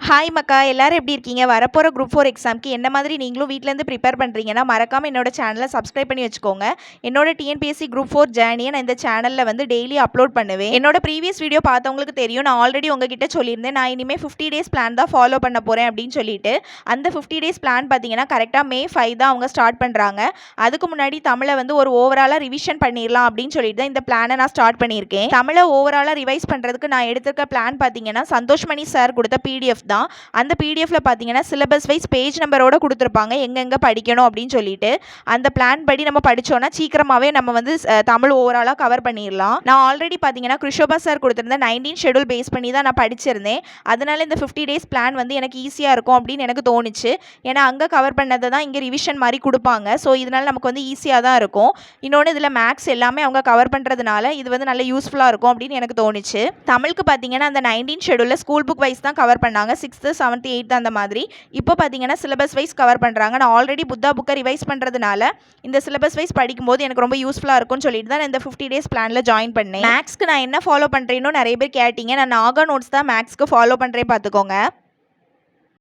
Hi மக்கா, எல்லாரும் எப்படி இருக்கீங்க? வரப்போகிற குரூப் 4 எக்ஸாம்க்கு என்ன மாதிரி நீங்களும் வீட்டிலேருந்து ப்ரிப்பேர் பண்ணுறீங்கன்னா மறக்காமல் என்னோட சேனலை சப்ஸ்கிரைப் பண்ணி வச்சுக்கோங்க. என்னோட டிஎன்பிஎஸ்சி குரூப் 4 ஜேர்னியை நான் இந்த சேனலில் வந்து டெய்லி அப்லோட் பண்ணுவேன். என்னோட ப்ரீவியஸ் வீடியோ பார்த்தவங்களுக்கு தெரியும், நான் ஆல்ரெடி உங்ககிட்ட சொல்லியிருந்தேன் நான் இனிமேல் 50 டேஸ் பிளான் தான் ஃபாலோ பண்ண போகிறேன் அப்படின்னு சொல்லிட்டு. அந்த 50 டேஸ் பிளான் பார்த்தீங்கன்னா கரெக்டாக May 5 தான் அவங்க ஸ்டார்ட் பண்ணுறாங்க. அதுக்கு முன்னாடி தமிழை வந்து ஒரு ஓவராலாக ரிவிஷன் பண்ணிடலாம் அப்படின்னு சொல்லிட்டு தான் இந்த பிளானை நான் ஸ்டார்ட் பண்ணியிருக்கேன். தமிழை ஓவராலாக ரிவைஸ் பண்ணுறதுக்கு நான் எடுத்திருக்க பிளான் பார்த்தீங்கன்னா சந்தோஷ்மணி சார் கொடுத்த பிடிஎஃப் தான். அந்த பிடிஎஃப்ல பார்த்தீங்கன்னா சிலபஸ் வைஸ் பேஜ் நம்பரோட கொடுத்துருப்பாங்க எங்கெங்கே படிக்கணும் அப்படின்னு சொல்லிட்டு. அந்த பிளான் படி நம்ம படித்தோன்னா சீக்கிரமாகவே நம்ம வந்து தமிழ் ஓவராலாக கவர் பண்ணிடலாம். நான் ஆல்ரெடி பார்த்தீங்கன்னா கிருஷோபா சார் கொடுத்துருந்த 19 ஷெடியூல் பேஸ் பண்ணி தான் நான் படிச்சிருந்தேன். அதனால இந்த 50 டேஸ் பிளான் வந்து எனக்கு ஈஸியாக இருக்கும் அப்படின்னு எனக்கு தோணுச்சு. ஏன்னா அங்கே கவர் பண்ணதை தான் இங்கே ரிவிஷன் மாதிரி கொடுப்பாங்க. ஸோ இதனால் நமக்கு வந்து ஈஸியாக தான் இருக்கும். இன்னொன்று இதில் மேக்ஸ் எல்லாமே அவங்க கவர் பண்ணுறதுனால இது வந்து நல்ல யூஸ்ஃபுல்லாக இருக்கும் அப்படின்னு எனக்கு தோணுச்சு. தமிழுக்கு பார்த்தீங்கன்னா அந்த 19 ஷெடியூலில் ஸ்கூல் புக் வைஸ் தான் கவர் பண்ணாங்க, 6th 7th 8th அந்த மாதிரி. இப்போ பார்த்தீங்கன்னா சிலபஸ் வைஸ் கவர் பண்ணுறாங்க. நான் ஆல்ரெடி புத்தா புக்கை ரிவைஸ் பண்ணுறதுனால இந்த சிலபஸ் வைஸ் படிக்கும்போது எனக்கு ரொம்ப யூஸ்ஃபுல்லாக இருக்கும்னு சொல்லிட்டு தான் இந்த 50 டேஸ் பிளானில் ஜாயின் பண்ணேன். மேக்ஸ்க்கு நான் என்ன ஃபாலோ பண்ணுறேன்னு நிறைய பேர் கேட்டீங்க. நான் நாகா நோட்ஸ் தான் மேக்ஸ்க்கு ஃபாலோ பண்ணுறேன் பார்த்துக்கோங்க.